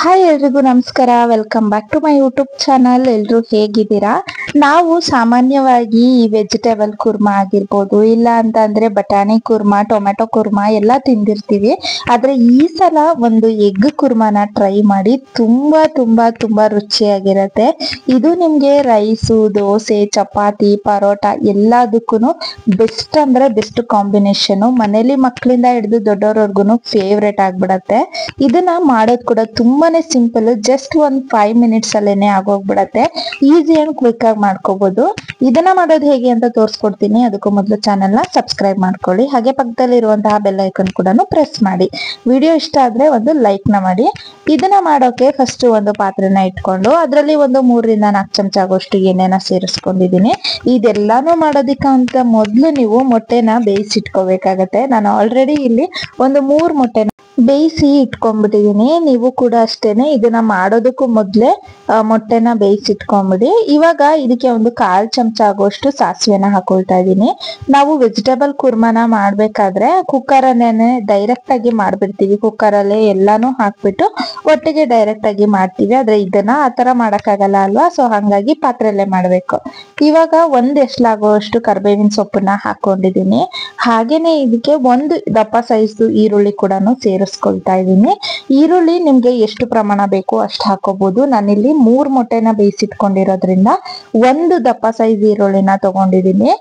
Hi ಎಲ್ರಿಗೂ ನಮಸ್ಕಾರ. Welcome back to my YouTube channel. ಎಲ್ರು ಹೇಗಿದ್ದೀರಾ? ನಾವು ಸಾಮಾನ್ಯವಾಗಿ ಈ ವೆಜಿಟೇಬಲ್ ಕುರ್ಮಾ ಆಗಿರ್ಬೋದು, ಇಲ್ಲ ಅಂತ ಅಂದ್ರೆ ಬಟಾಣಿ ಕುರ್ಮಾ, ಟೊಮೆಟೊ ಕುರ್ಮಾ ಎಲ್ಲ ತಿಂದಿರ್ತೀವಿ. ಆದ್ರೆ ಈ ಸಲ ಒಂದು ಎಗ್ ಕುರ್ಮಾನ ಟ್ರೈ ಮಾಡಿ. ತುಂಬಾ ತುಂಬಾ ತುಂಬಾ ರುಚಿಯಾಗಿರತ್ತೆ. ಇದು ನಿಮ್ಗೆ ರೈಸು, ದೋಸೆ, ಚಪಾತಿ, ಪರೋಟ ಎಲ್ಲದಕ್ಕೂ ಬೆಸ್ಟ್ ಅಂದ್ರೆ ಬೆಸ್ಟ್ ಕಾಂಬಿನೇಷನ್. ಮನೇಲಿ ಮಕ್ಕಳಿಂದ ಹಿಡಿದು ದೊಡ್ಡವ್ರವರ್ಗು ಫೇವ್ರೇಟ್ ಆಗ್ಬಿಡತ್ತೆ. ಇದನ್ನ ಮಾಡೋದು ಕೂಡ ತುಂಬಾನೇ ಸಿಂಪಲ್. ಜಸ್ಟ್ ಒಂದು 5 ಮಿನಿಟ್ಸ್ ಅಲ್ಲೇನೆ ಆಗೋಗ್ಬಿಡತ್ತೆ. ಈಸಿ ಅಂಡ್ ಕ್ವಿಕ್ ಆಗಿ ಮಾಡ್ಕೋಬಹುದು. ಇದನ್ನ ಮಾಡೋದು ಹೇಗೆ ಅಂತ ತೋರಿಸ್ಕೊಡ್ತೀನಿ. ಅದಕ್ಕೂ ಮೊದಲು ಚಾನೆಲ್ ನ ಸಬ್ಸ್ಕ್ರೈಬ್ ಮಾಡ್ಕೊಳ್ಳಿ. ಹಾಗೆ ಪಕ್ಕದಲ್ಲಿ ಇರುವಂತಹ ಬೆಲ್ ಐಕನ್ ಕೂಡ ಪ್ರೆಸ್ ಮಾಡಿ. ವಿಡಿಯೋ ಇಷ್ಟ ಆದ್ರೆ ಒಂದು ಲೈಕ್ ನ ಮಾಡಿ. ಇದನ್ನ ಮಾಡೋಕೆ ಫಸ್ಟ್ ಒಂದು ಪಾತ್ರೆನ ಇಟ್ಕೊಂಡು ಅದರಲ್ಲಿ ಒಂದು 3 ರಿಂದ 4 ಚಮಚ ಆಗೋಷ್ಟು ಎಣ್ಣೆನ ಸೇರಿಸ್ಕೊಂಡಿದೀನಿ. ಇದೆಲ್ಲಾನು ಮಾಡೋದಿಕ್ಕಂತ ಮೊದಲು ನೀವು ಮೊಟ್ಟೆನ ಬೇಯಿಸಿಟ್ಕೋಬೇಕಾಗತ್ತೆ. ನಾನು ಆಲ್ರೆಡಿ ಇಲ್ಲಿ ಒಂದು 3 ಮೊಟ್ಟೆನ ಬೇಯಿಸಿ ಇಟ್ಕೊಂಡ್ಬಿಟ್ಟಿದೀನಿ. ನೀವು ಕೂಡ ಅಷ್ಟೇನೆ ಇದನ್ನ ಮಾಡೋದಕ್ಕೂ ಮೊದ್ಲೇ ಮೊಟ್ಟೆನ ಬೇಯಿಸಿಟ್ಕೊಂಡ್ಬಿಡಿ. ಇವಾಗ ಇದಕ್ಕೆ ಒಂದು 1/4 ಚಮಚ ಆಗುವಷ್ಟು ಸಾಸಿವೆನ ಹಾಕೊಳ್ತಾ ಇದ್ದೀನಿ. ನಾವು ವೆಜಿಟೇಬಲ್ ಕುರ್ಮಾನ ಮಾಡ್ಬೇಕಾದ್ರೆ ಕುಕ್ಕರ್ ಅನ್ನೇನೆ ಡೈರೆಕ್ಟ್ ಆಗಿ ಮಾಡ್ಬಿಡ್ತೀವಿ. ಕುಕ್ಕರ್ ಅಲ್ಲೇ ಎಲ್ಲಾನು ಹಾಕ್ಬಿಟ್ಟು ಒಟ್ಟಿಗೆ ಡೈರೆಕ್ಟ್ ಆಗಿ ಮಾಡ್ತೀವಿ. ಆದ್ರೆ ಇದನ್ನ ಆತರ ಮಾಡಕ್ಕಾಗಲ್ಲ ಅಲ್ವಾ? ಸೊ ಹಂಗಾಗಿ ಪಾತ್ರೆಯಲ್ಲೇ ಮಾಡ್ಬೇಕು. ಇವಾಗ ಒಂದ್ ಎಷ್ಲಾಗುವಷ್ಟು ಕರ್ಬೇವಿನ ಸೊಪ್ಪನ್ನ ಹಾಕೊಂಡಿದೀನಿ. ಹಾಗೇನೆ ಇದಕ್ಕೆ ಒಂದು ದಪ್ಪ ಸೈಜ್ ಈರುಳ್ಳಿ ಕೂಡ ಸೇರಿಸ್ಕೊಳ್ತಾ ಇದ್ದೀನಿ. ಈರುಳ್ಳಿ ನಿಮ್ಗೆ ಎಷ್ಟು ಪ್ರಮಾಣ ಬೇಕು ಅಷ್ಟು ಹಾಕೋಬಹುದು. ನಾನಿಲ್ಲಿ 3 ಮೊಟ್ಟೆನ ಬೇಯಿಸಿಟ್ಕೊಂಡಿರೋದ್ರಿಂದ ಒಂದು ದಪ್ಪ ಸೈಜ್ ಈರುಳ್ಳಿನ ತಗೊಂಡಿದ್ದೀನಿ.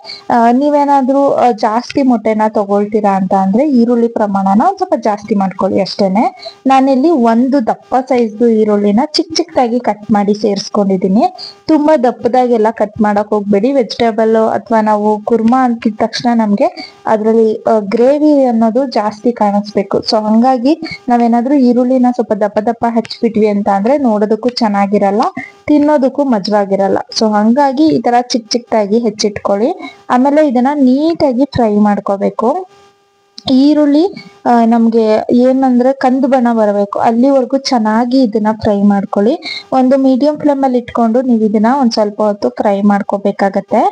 ನೀವೇನಾದ್ರೂ ಜಾಸ್ತಿ ಮೊಟ್ಟೆನ ತಗೊಳ್ತೀರಾ ಅಂತ ಅಂದ್ರೆ ಈರುಳ್ಳಿ ಪ್ರಮಾಣನ ಒಂದ್ ಸ್ವಲ್ಪ ಜಾಸ್ತಿ ಮಾಡ್ಕೊಳ್ಳಿ ಅಷ್ಟೇನೆ. ನಾನಿಲ್ಲಿ ಒಂದು ದಪ್ಪ ಸೈಜ್ ಈರುಳ್ಳಿನ ಚಿಕ್ಕ ಚಿಕ್ಕದಾಗಿ ಕಟ್ ಮಾಡಿ ಸೇರಿಸ್ಕೊಂಡಿದ್ದೀನಿ. ತುಂಬಾ ದಪ್ಪದಾಗೆಲ್ಲ ಕಟ್ ಮಾಡಕ್ ಹೋಗ್ಬೇಡಿ. ವೆಜಿಟೇಬಲ್ ಅಥವಾ ನಾವು ಕುರ್ಮಾ ಅಂತಿದ ತಕ್ಷಣ ನಮ್ಗೆ ಅದ್ರಲ್ಲಿ ಗ್ರೇವಿ ಅನ್ನೋದು ಜಾಸ್ತಿ ಕಾಣಿಸ್ಬೇಕು. ಸೊ ಹಂಗಾಗಿ ನಾವೇನಾದ್ರೂ ಈರುಳ್ಳಿನ ಸ್ವಲ್ಪ ದಪ್ಪ ದಪ್ಪ ಹಚ್ಬಿಟ್ವಿ ಅಂತ ಅಂದ್ರೆ ನೋಡೋದಕ್ಕೂ ಚೆನ್ನಾಗಿರಲ್ಲ, ತಿನ್ನೋದಕ್ಕೂ ಮಜವಾಗಿರಲ್ಲ. ಸೊ ಹಂಗಾಗಿ ಈ ತರ ಚಿಕ್ಕ ಚಿಕ್ಕದಾಗಿ ಹೆಚ್ಚಿಟ್ಕೊಳ್ಳಿ. ಆಮೇಲೆ ಇದನ್ನ ನೀಟಾಗಿ ಫ್ರೈ ಮಾಡ್ಕೋಬೇಕು. ಈರುಳ್ಳಿ ನಮ್ಗೆ ಏನಂದ್ರೆ ಕಂದು ಬಣ್ಣ ಬರಬೇಕು ಅಲ್ಲಿವರೆಗೂ ಚೆನ್ನಾಗಿ ಇದನ್ನ ಫ್ರೈ ಮಾಡ್ಕೊಳ್ಳಿ. ಒಂದು ಮೀಡಿಯಂ ಫ್ಲೇಮ್ ಅಲ್ಲಿ ಇಟ್ಕೊಂಡು ನೀವು ಇದನ್ನ ಒಂದ್ ಸ್ವಲ್ಪ ಹೊತ್ತು ಫ್ರೈ ಮಾಡ್ಕೋಬೇಕಾಗತ್ತೆ.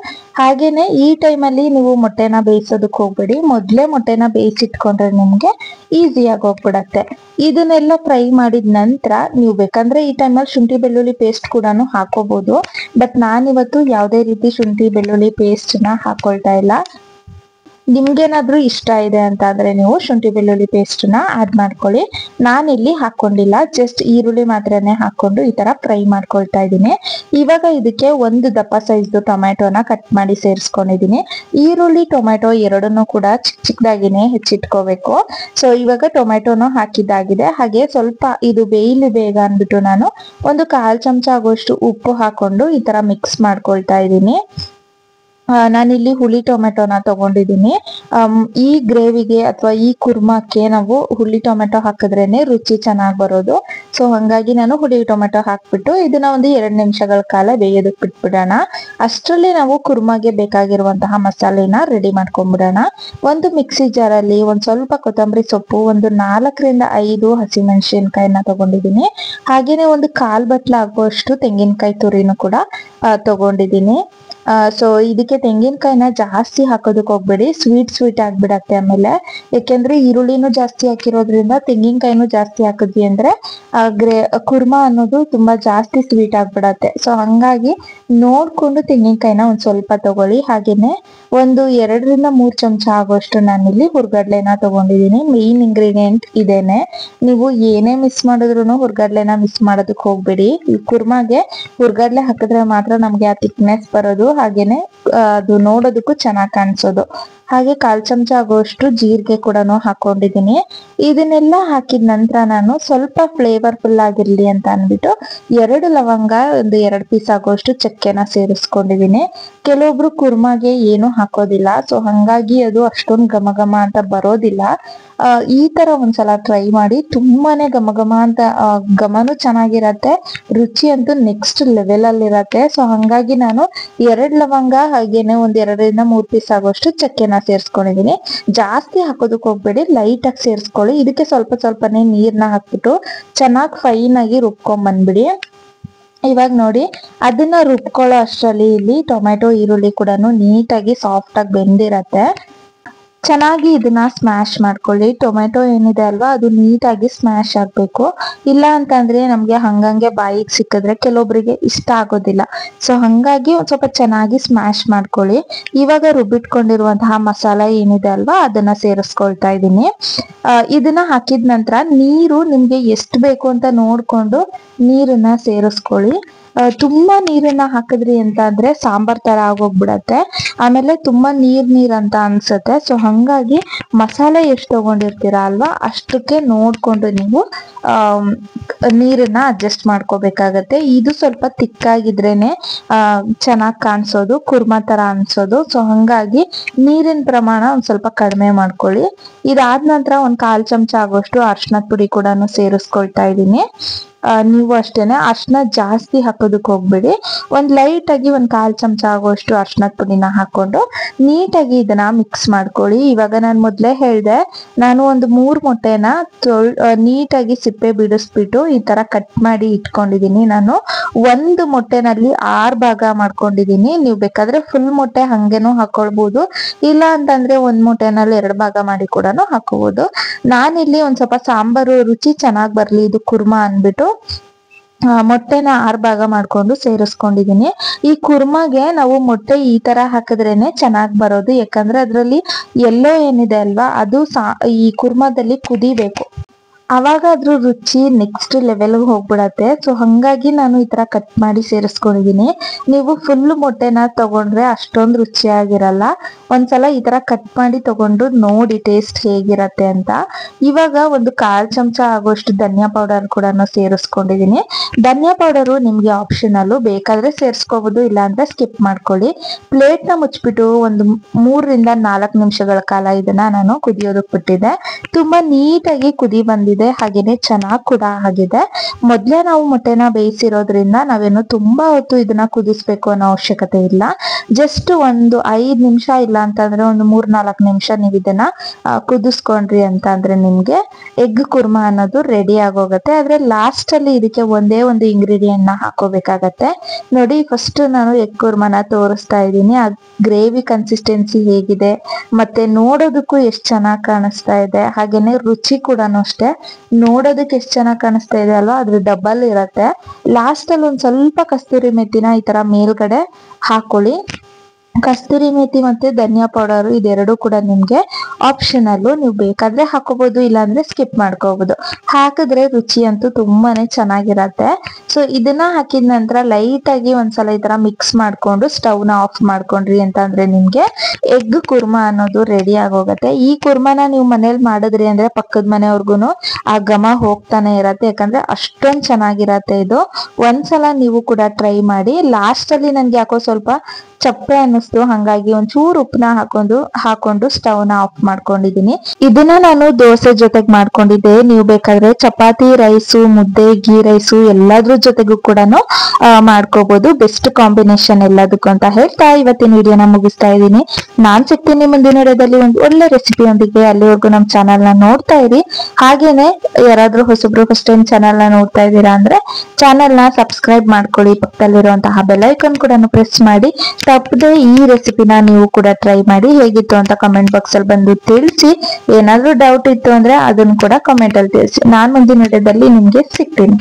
ಹಾಗೇನೆ ಈ ಟೈಮಲ್ಲಿ ನೀವು ಮೊಟ್ಟೆನ ಬೇಯಿಸೋದಕ್ಕೆ ಹೋಗ್ಬೇಡಿ. ಮೊದ್ಲೇ ಮೊಟ್ಟೆನ ಬೇಯಿಸಿಟ್ಕೊಂಡ್ರೆ ನಿಮ್ಗೆ ಈಸಿಯಾಗಿ ಹೋಗ್ಬಿಡತ್ತೆ. ಇದನ್ನೆಲ್ಲ ಫ್ರೈ ಮಾಡಿದ ನಂತರ ನೀವು ಬೇಕಂದ್ರೆ ಈ ಟೈಮಲ್ಲಿ ಶುಂಠಿ ಬೆಳ್ಳುಳ್ಳಿ ಪೇಸ್ಟ್ ಕೂಡ ಹಾಕೋಬಹುದು. ಬಟ್ ನಾನಿವತ್ತು ಯಾವುದೇ ರೀತಿ ಶುಂಠಿ ಬೆಳ್ಳುಳ್ಳಿ ಪೇಸ್ಟ್ ನ ಹಾಕೊಳ್ತಾ ಇಲ್ಲ. ನಿಮ್ಗೇನಾದ್ರೂ ಇಷ್ಟ ಇದೆ ಅಂತ ಅಂದ್ರೆ ನೀವು ಶುಂಠಿ ಬೆಳ್ಳುಳ್ಳಿ ಪೇಸ್ಟ್ ನ ಆಡ್ ಮಾಡ್ಕೊಳ್ಳಿ. ನಾನಿಲ್ಲಿ ಹಾಕೊಂಡಿಲ್ಲ, ಜಸ್ಟ್ ಈರುಳ್ಳಿ ಮಾತ್ರನೇ ಹಾಕೊಂಡು ಈ ತರ ಫ್ರೈ ಮಾಡ್ಕೊಳ್ತಾ ಇದ್ದೀನಿ. ಇವಾಗ ಇದಕ್ಕೆ ಒಂದು ದಪ್ಪ ಸೈಜ್ ಟೊಮ್ಯಾಟೋನ ಕಟ್ ಮಾಡಿ ಸೇರಿಸ್ಕೊಂಡಿದೀನಿ. ಈರುಳ್ಳಿ ಟೊಮ್ಯಾಟೊ ಎರಡನ್ನೂ ಕೂಡ ಚಿಕ್ಕ ಚಿಕ್ಕದಾಗಿನೇ ಹೆಚ್ಚಿಟ್ಕೋಬೇಕು. ಸೊ ಇವಾಗ ಟೊಮ್ಯಾಟೋನು ಹಾಕಿದ್ದಾಗಿದೆ. ಹಾಗೆ ಸ್ವಲ್ಪ ಇದು ಬೇಯಲಿ ಬೇಗ ಅಂದ್ಬಿಟ್ಟು ನಾನು ಒಂದು 1/4 ಚಮಚ ಆಗುವಷ್ಟು ಉಪ್ಪು ಹಾಕೊಂಡು ಈ ತರ ಮಿಕ್ಸ್ ಮಾಡ್ಕೊಳ್ತಾ ಇದ್ದೀನಿ. ನಾನಿಲ್ಲಿ ಹುಳಿ ಟೊಮೆಟೊನ ತಗೊಂಡಿದ್ದೀನಿ. ಈ ಗ್ರೇವಿಗೆ ಅಥವಾ ಈ ಕುರ್ಮಾಕ್ಕೆ ನಾವು ಹುಳಿ ಟೊಮೆಟೊ ಹಾಕಿದ್ರೇನೆ ರುಚಿ ಚೆನ್ನಾಗಿ ಬರೋದು. ಸೊ ಹಂಗಾಗಿ ನಾನು ಹುಳಿ ಟೊಮೆಟೊ ಹಾಕ್ಬಿಟ್ಟು ಇದನ್ನ ಒಂದು 2 ನಿಮಿಷಗಳ ಕಾಲ ಬೇಯೋದಕ್ಕೆ ಬಿಟ್ಬಿಡೋಣ. ಅಷ್ಟರಲ್ಲಿ ನಾವು ಕುರ್ಮಾಗೆ ಬೇಕಾಗಿರುವಂತಹ ಮಸಾಲೆನ ರೆಡಿ ಮಾಡ್ಕೊಂಡ್ಬಿಡೋಣ. ಒಂದು ಮಿಕ್ಸಿ ಜಾರಲ್ಲಿ ಒಂದ್ ಸ್ವಲ್ಪ ಕೊತ್ತಂಬರಿ ಸೊಪ್ಪು, ಒಂದು 4 ರಿಂದ 5 ಹಸಿಮೆಣಸಿನಕಾಯಿನ ತಗೊಂಡಿದ್ದೀನಿ. ಹಾಗೇನೆ ಒಂದು 1/4 ಬಟ್ಲ ಆಗುವಷ್ಟು ತೆಂಗಿನಕಾಯಿ ತುರಿನೂ ಕೂಡ ತಗೊಂಡಿದ್ದೀನಿ. ಸೊ ಇದಕ್ಕೆ ತೆಂಗಿನಕಾಯಿನ ಜಾಸ್ತಿ ಹಾಕೋದಕ್ಕೆ ಹೋಗ್ಬೇಡಿ, ಸ್ವೀಟ್ ಆಗ್ಬಿಡತ್ತೆ ಆಮೇಲೆ. ಯಾಕೆಂದ್ರೆ ಈರುಳ್ಳಿನೂ ಜಾಸ್ತಿ ಹಾಕಿರೋದ್ರಿಂದ ತೆಂಗಿನಕಾಯಿನೂ ಜಾಸ್ತಿ ಹಾಕಿದ್ವಿ ಅಂದ್ರೆ ಕುರ್ಮಾ ಅನ್ನೋದು ತುಂಬಾ ಜಾಸ್ತಿ ಸ್ವೀಟ್ ಆಗ್ಬಿಡತ್ತೆ. ಸೊ ಹಂಗಾಗಿ ನೋಡ್ಕೊಂಡು ತೆಂಗಿನಕಾಯಿನ ಒಂದ್ ಸ್ವಲ್ಪ ತಗೊಳ್ಳಿ. ಹಾಗೇನೆ ಒಂದು 2 ರಿಂದ 3 ಚಮಚ ಆಗೋಷ್ಟು ನಾನಿಲ್ಲಿ ಹುರ್ಗಡ್ಲೆನ ತಗೊಂಡಿದ್ದೀನಿ. ಮೇನ್ ಇಂಗ್ರೀಡಿಯೆಂಟ್ ಇದೇನೆ. ನೀವು ಏನೇ ಮಿಸ್ ಮಾಡಿದ್ರು ಹುರ್ಗಡ್ಲೆನ ಮಿಸ್ ಮಾಡೋದಕ್ಕೆ ಹೋಗ್ಬೇಡಿ. ಈ ಕುರ್ಮಾಗೆ ಹುರ್ಗಡ್ಲೆ ಹಾಕಿದ್ರೆ ಮಾತ್ರ ನಮ್ಗೆ ಆ ಥಿಕ್ನೆಸ್ ಬರೋದು. ಹಾಗೇನೆ ಅದು ನೋಡೋದಕ್ಕೂ ಚೆನ್ನಾಗಿ ಕಾಣಿಸೋದು. ಹಾಗೆ 1/4 ಚಮಚ ಆಗುವಷ್ಟು ಜೀರಿಗೆ ಕೂಡ ಹಾಕೊಂಡಿದ್ದೀನಿ. ಇದನ್ನೆಲ್ಲ ಹಾಕಿದ ನಂತರ ನಾನು ಸ್ವಲ್ಪ ಫ್ಲೇವರ್ಫುಲ್ ಆಗಿರ್ಲಿ ಅಂತ ಅಂದ್ಬಿಟ್ಟು 2 ಲವಂಗ, ಒಂದು 2 ಪೀಸ್ ಆಗುವಷ್ಟು ಚಕ್ಕೆನ ಸೇರಿಸ್ಕೊಂಡಿದ್ದೀನಿ. ಕೆಲವೊಬ್ರು ಕುರ್ಮಾಗೆ ಏನು ಹಾಕೋದಿಲ್ಲ. ಸೊ ಹಂಗಾಗಿ ಅದು ಅಷ್ಟೊಂದು ಘಮ ಘಮ ಅಂತ ಬರೋದಿಲ್ಲ. ಈ ತರ ಒಂದ್ಸಲ ಟ್ರೈ ಮಾಡಿ. ತುಂಬಾನೇ ಘಮ ಘಮ ಅಂತ ಘಮನೂ ಚೆನ್ನಾಗಿರತ್ತೆ, ರುಚಿ ಅಂತೂ ನೆಕ್ಸ್ಟ್ ಲೆವೆಲ್ ಅಲ್ಲಿ ಇರತ್ತೆ. ಸೊ ಹಂಗಾಗಿ ನಾನು 2 ಲವಂಗ ಹಾಗೇನೆ ಒಂದ್ 2 ರಿಂದ 3 ಪೀಸ್ ಆಗುವಷ್ಟು ಚಕ್ಕೆನ ಸೇರಿಸ್ಕೊಂಡಿದೀನಿ. ಜಾಸ್ತಿ ಹಾಕೋದಕ್ಕೆ ಹೋಗ್ಬೇಡಿ, ಲೈಟ್ ಆಗಿ ಸೇರಿಸ್ಕೊಳ್ಳಿ. ಇದಕ್ಕೆ ಸ್ವಲ್ಪ ಸ್ವಲ್ಪನೇ ನೀರ್ನ ಹಾಕ್ಬಿಟ್ಟು ಚೆನ್ನಾಗಿ ಫೈನ್ ಆಗಿ ರುಬ್ಕೊಂಡ್ ಬಂದ್ಬಿಡಿ. ಇವಾಗ ನೋಡಿ, ಅದನ್ನ ರುಬ್ಕೊಳ್ಳೋ ಅಷ್ಟರಲ್ಲಿ ಇಲ್ಲಿ ಟೊಮ್ಯಾಟೊ ಈರುಳ್ಳಿ ಕೂಡ ನೀಟಾಗಿ ಸಾಫ್ಟ್ ಆಗಿ ಬೆಂದಿರತ್ತೆ. ಚೆನ್ನಾಗಿ ಇದನ್ನ ಸ್ಮ್ಯಾಶ್ ಮಾಡ್ಕೊಳ್ಳಿ. ಟೊಮೆಟೊ ಏನಿದೆ ಅಲ್ವಾ ಅದು ನೀಟಾಗಿ ಸ್ಮ್ಯಾಶ್ ಆಗ್ಬೇಕು. ಇಲ್ಲ ಅಂತಂದ್ರೆ ನಮ್ಗೆ ಹಂಗಂಗೆ ಬಾಯಿಗೆ ಸಿಕ್ಕಿದ್ರೆ ಕೆಲವೊಬ್ಬರಿಗೆ ಇಷ್ಟ ಆಗೋದಿಲ್ಲ. ಸೊ ಹಂಗಾಗಿ ಒಂದ್ ಸ್ವಲ್ಪ ಚೆನ್ನಾಗಿ ಸ್ಮ್ಯಾಶ್ ಮಾಡ್ಕೊಳ್ಳಿ. ಇವಾಗ ರುಬ್ಬಿಟ್ಕೊಂಡಿರುವಂತಹ ಮಸಾಲ ಏನಿದೆ ಅಲ್ವಾ ಅದನ್ನ ಸೇರಿಸ್ಕೊಳ್ತಾ ಇದ್ದೀನಿ. ಇದನ್ನ ಹಾಕಿದ ನಂತರ ನೀರು ನಿಮ್ಗೆ ಎಷ್ಟು ಬೇಕು ಅಂತ ನೋಡ್ಕೊಂಡು ನೀರನ್ನ ಸೇರಿಸ್ಕೊಳ್ಳಿ. ತುಂಬಾ ನೀರನ್ನ ಹಾಕಿದ್ರಿ ಅಂತ ಅಂದ್ರೆ ಸಾಂಬಾರ್ ತರ ಆಗೋಗ್ಬಿಡತ್ತೆ. ಆಮೇಲೆ ತುಂಬಾ ನೀರ್ ಅಂತ ಅನ್ಸತ್ತೆ. ಸೊ ಹಂಗಾಗಿ ಮಸಾಲೆ ಎಷ್ಟು ತಗೊಂಡಿರ್ತೀರಾ ಅಲ್ವಾ ಅಷ್ಟಕ್ಕೆ ನೋಡ್ಕೊಂಡು ನೀವು ನೀರನ್ನ ಅಡ್ಜಸ್ಟ್ ಮಾಡ್ಕೋಬೇಕಾಗತ್ತೆ. ಇದು ಸ್ವಲ್ಪ ತಿಕ್ಕಾಗಿದ್ರೇನೆ ಚೆನ್ನಾಗಿ ಕಾಣಿಸೋದು, ಕುರ್ಮಾ ತರ ಅನ್ಸೋದು. ಸೊ ಹಂಗಾಗಿ ನೀರಿನ ಪ್ರಮಾಣ ಒಂದ್ ಸ್ವಲ್ಪ ಕಡಿಮೆ ಮಾಡ್ಕೊಳ್ಳಿ. ಇದಾದ ನಂತರ ಒಂದ್ 1/4 ಚಮಚ ಆಗೋಷ್ಟು ಅರ್ಶಿನದ ಪುಡಿ ಕೂಡ ಸೇರಿಸ್ಕೊಳ್ತಾ ಇದ್ದೀನಿ. ನೀವು ಅಷ್ಟೇನೆ ಅರ್ಶಿನ ಜಾಸ್ತಿ ಹಾಕೋದಕ್ಕೆ ಹೋಗ್ಬೇಡಿ. ಒಂದ್ ಲೈಟ್ ಆಗಿ 1/4 ಚಮಚ ಆಗುವಷ್ಟು ಅರ್ಶಿನದ ಪುಡಿನ ಹಾಕೊಂಡು ನೀಟಾಗಿ ಇದನ್ನ ಮಿಕ್ಸ್ ಮಾಡ್ಕೊಳ್ಳಿ. ಇವಾಗ ನಾನು ಮೊದ್ಲೇ ಹೇಳ್ದೆ, ನಾನು ಒಂದು 3 ಮೊಟ್ಟೆನ ನೀಟಾಗಿ ಸಿಪ್ಪೆ ಬಿಡಿಸ್ಬಿಟ್ಟು ಈ ತರ ಕಟ್ ಮಾಡಿ ಇಟ್ಕೊಂಡಿದೀನಿ. ನಾನು ಒಂದು ಮೊಟ್ಟೆನಲ್ಲಿ 6 ಭಾಗ ಮಾಡ್ಕೊಂಡಿದೀನಿ. ನೀವು ಬೇಕಾದ್ರೆ ಫುಲ್ ಮೊಟ್ಟೆ ಹಂಗೇನು ಹಾಕೊಳ್ಬಹುದು. ಇಲ್ಲ ಅಂತಂದ್ರೆ ಒಂದ್ ಮೊಟ್ಟೆನಲ್ಲಿ 2 ಭಾಗ ಮಾಡಿ ಕೂಡ ಹಾಕೋಬಹುದು. ನಾನಿಲ್ಲಿ ಒಂದ್ ಸ್ವಲ್ಪ ಸಾಂಬಾರು ರುಚಿ ಚೆನ್ನಾಗ್ ಬರ್ಲಿ ಇದು ಕುರ್ಮಾ ಅನ್ಬಿಟ್ಟು ಮೊಟ್ಟೆನ 6 ಭಾಗ ಮಾಡ್ಕೊಂಡು ಸೇರಿಸ್ಕೊಂಡಿದೀನಿ. ಈ ಕುರ್ಮಾಗೆ ನಾವು ಮೊಟ್ಟೆ ಈ ತರ ಹಾಕಿದ್ರೇನೆ ಚೆನ್ನಾಗ್ ಬರೋದು. ಯಾಕಂದ್ರೆ ಅದ್ರಲ್ಲಿ ಎಲ್ಲೋ ಏನಿದೆ ಅಲ್ವಾ ಅದು ಈ ಕುರ್ಮಾದಲ್ಲಿ ಕುದಿಬೇಕು. ಅವಾಗ ಅದ್ರ ರುಚಿ ನೆಕ್ಸ್ಟ್ ಲೆವೆಲ್ ಹೋಗ್ಬಿಡತ್ತೆ. ಸೊ ಹಂಗಾಗಿ ನಾನು ಈ ತರ ಕಟ್ ಮಾಡಿ ಸೇರಿಸ್ಕೊಂಡಿದೀನಿ. ನೀವು ಫುಲ್ ಮೊಟ್ಟೆನ ತಗೊಂಡ್ರೆ ಅಷ್ಟೊಂದು ರುಚಿಯಾಗಿರಲ್ಲ. ಒಂದ್ಸಲ ಈ ತರ ಕಟ್ ಮಾಡಿ ತಗೊಂಡು ನೋಡಿ ಟೇಸ್ಟ್ ಹೇಗಿರತ್ತೆ ಅಂತ. ಇವಾಗ ಒಂದು 1/4 ಚಮಚ ಆಗುವಷ್ಟು ಧನಿಯಾ ಪೌಡರ್ ಕೂಡ ಸೇರಿಸ್ಕೊಂಡಿದೀನಿ. ಧನಿಯಾ ಪೌಡರು ನಿಮ್ಗೆ ಆಪ್ಷನಲ್, ಬೇಕಾದ್ರೆ ಸೇರಿಸ್ಕೋಬಹುದು, ಇಲ್ಲ ಅಂದ್ರೆ ಸ್ಕಿಪ್ ಮಾಡ್ಕೊಳ್ಳಿ. ಪ್ಲೇಟ್ ನ ಮುಚ್ಚಿಬಿಟ್ಟು ಒಂದು 3 ರಿಂದ 4 ನಿಮಿಷಗಳ ಕಾಲ ಇದನ್ನ ನಾನು ಕುದಿಯೋದಕ್ಕೆ ಬಿಟ್ಟಿದ್ದೆ. ತುಂಬಾ ನೀಟಾಗಿ ಕುದಿ ಬಂದಿದೆ, ಹಾಗೇನೆ ಚೆನ್ನಾಗ್ ಕೂಡ ಆಗಿದೆ. ಮೊದ್ಲೇ ನಾವು ಮೊಟ್ಟೆನ ಬೇಯಿಸಿರೋದ್ರಿಂದ ನಾವೇನು ತುಂಬಾ ಹೊತ್ತು ಇದನ್ನ ಕುದಿಸ್ಬೇಕು ಅನ್ನೋ ಅವಶ್ಯಕತೆ ಇಲ್ಲ. ಜಸ್ಟ್ ಒಂದು 5 ನಿಮಿಷ ಇಲ್ಲ ಅಂತಂದ್ರೆ ಒಂದು 3-4 ನಿಮಿಷ ನೀವು ಇದನ್ನ ಕುದಿಸ್ಕೊಂಡ್ರಿ ಅಂತ ಅಂದ್ರೆ ನಿಮ್ಗೆ ಎಗ್ ಕುರ್ಮಾ ಅನ್ನೋದು ರೆಡಿ ಆಗೋಗತ್ತೆ. ಆದ್ರೆ ಲಾಸ್ಟ್ ಅಲ್ಲಿ ಇದಕ್ಕೆ ಒಂದೇ ಒಂದು ಇಂಗ್ರೀಡಿಯೆಂಟ್ ನ ಹಾಕೋಬೇಕಾಗತ್ತೆ. ನೋಡಿ, ಫಸ್ಟ್ ನಾನು ಎಗ್ ಕುರ್ಮಾನ ತೋರಿಸ್ತಾ ಇದ್ದೀನಿ. ಆ ಗ್ರೇವಿ ಕನ್ಸಿಸ್ಟೆನ್ಸಿ ಹೇಗಿದೆ ಮತ್ತೆ ನೋಡೋದಕ್ಕೂ ಎಷ್ಟು ಚೆನ್ನಾಗಿ ಕಾಣಿಸ್ತಾ ಇದೆ, ಹಾಗೇನೆ ರುಚಿ ಕೂಡ ಅಷ್ಟೇ. ನೋಡೋದಕ್ಕೆ ಎಷ್ಟು ಚೆನ್ನಾಗಿ ಕಾಣಿಸ್ತಾ ಇದೆ ಅಲ್ವಾ, ಅದ್ರ ಡಬಲ್ ಇರತ್ತೆ. ಲಾಸ್ಟ್ ಅಲ್ಲಿ ಒಂದ್ ಸ್ವಲ್ಪ ಕಸ್ತೂರಿ ಮೆಥಿನ ಈ ತರ ಮೇಲ್ಗಡೆ ಹಾಕೊಳ್ಳಿ. ಕಸ್ತೂರಿ ಮೆಥಿ ಮತ್ತೆ ಧನಿಯಾ ಪೌಡರ್ ಇದೆರಡು ಕೂಡ ನಿಮ್ಗೆ ಆಪ್ಷನಲ್. ನೀವು ಬೇಕಾದ್ರೆ ಹಾಕೋಬಹುದು, ಇಲ್ಲಾಂದ್ರೆ ಸ್ಕಿಪ್ ಮಾಡ್ಕೋಬಹುದು. ಹಾಕಿದ್ರೆ ರುಚಿ ಅಂತೂ ತುಂಬಾನೇ ಚೆನ್ನಾಗಿರತ್ತೆ. ಸೊ ಇದನ್ನ ಹಾಕಿದ ನಂತರ ಲೈಟ್ ಆಗಿ ಒಂದ್ಸಲ ಈ ತರ ಮಿಕ್ಸ್ ಮಾಡ್ಕೊಂಡು ಸ್ಟವ್ ನ ಆಫ್ ಮಾಡ್ಕೊಂಡ್ರಿ ಅಂತ ಅಂದ್ರೆ ನಿಮ್ಗೆ ಎಗ್ ಕುರ್ಮಾ ಅನ್ನೋದು ರೆಡಿ ಆಗೋಗತ್ತೆ. ಈ ಕುರ್ಮಾನ ನೀವು ಮನೇಲಿ ಮಾಡಿದ್ರಿ ಅಂದ್ರೆ ಪಕ್ಕದ ಮನೆಯವ್ರಿಗೂನು ಆ ಘಮ ಹೋಗ್ತಾನೆ ಇರತ್ತೆ. ಯಾಕಂದ್ರೆ ಅಷ್ಟೊಂದ್ ಚೆನ್ನಾಗಿರತ್ತೆ ಇದು. ಒಂದ್ಸಲ ನೀವು ಕೂಡ ಟ್ರೈ ಮಾಡಿ. ಲಾಸ್ಟ್ ಅಲ್ಲಿ ನನ್ಗೆ ಯಾಕೋ ಸ್ವಲ್ಪ ಚಪ್ಪೆ ಅನ್ನಿಸ್ತು, ಹಂಗಾಗಿ ಒಂಚೂರು ಉಪ್ಪನ್ನ ಹಾಕೊಂಡು ಸ್ಟವ್ ನ ಆಫ್ ಮಾಡ್ಕೊಂಡಿದೀನಿ. ಇದನ್ನ ನಾನು ದೋಸೆ ಜೊತೆಗೆ ಮಾಡ್ಕೊಂಡಿದ್ದೆ. ನೀವು ಬೇಕಾದ್ರೆ ಚಪಾತಿ, ರೈಸು, ಮುದ್ದೆ, ಗೀ ರೈಸು ಎಲ್ಲಾದ್ರ ಜೊತೆಗೂ ಕೂಡ ಮಾಡ್ಕೋಬಹುದು. ಬೆಸ್ಟ್ ಕಾಂಬಿನೇಷನ್ ಎಲ್ಲದಕ್ಕೂ ಅಂತ ಹೇಳ್ತಾ ಇವತ್ತಿನ ವಿಡಿಯೋನ ಮುಗಿಸ್ತಾ ಇದ್ದೀನಿ. ನಾನ್ ಸಿಗ್ತೀನಿ ಮುಂದಿನ ವಿಡಿಯೋದಲ್ಲಿ ಒಂದು ಒಳ್ಳೆ ರೆಸಿಪಿಯೊಂದಿಗೆ. ಅಲ್ಲಿವರೆಗೂ ನಮ್ ಚಾನಲ್ ನ ನೋಡ್ತಾ ಇರಿ. ಹಾಗೇನೆ ಯಾರಾದ್ರೂ ಹೊಸಬ್ರು ಫಸ್ಟ್ ಟೈಮ್ ಚಾನಲ್ ನ ನೋಡ್ತಾ ಇದ್ದೀರಾ ಅಂದ್ರೆ ಚಾನಲ್ ನ ಸಬ್ಸ್ಕ್ರೈಬ್ ಮಾಡ್ಕೊಳ್ಳಿ. ಪಕ್ಕದಲ್ಲಿರುವಂತಹ ಬೆಲ್ ಐಕಾನ್ ಕೂಡ ಪ್ರೆಸ್ ಮಾಡಿ. ತಪ್ಪದೆ ಈ ರೆಸಿಪಿನ ನೀವು ಕೂಡ ಟ್ರೈ ಮಾಡಿ. ಹೇಗಿತ್ತು ಅಂತ ಕಮೆಂಟ್ ಬಾಕ್ಸ್ ಅಲ್ಲಿ ಬಂದು ತಿಳಿಸಿ. ಏನಾದ್ರೂ ಡೌಟ್ ಇತ್ತು ಅಂದ್ರೆ ಅದನ್ನು ಕೂಡ ಕಮೆಂಟ್ ಅಲ್ಲಿ ತಿಳಿಸಿ. ನಾನ್ ಮುಂದಿನ ವಿಡಿಯೋದಲ್ಲಿ ನಿಮ್ಗೆ ಸಿಗ್ತೀನಿ.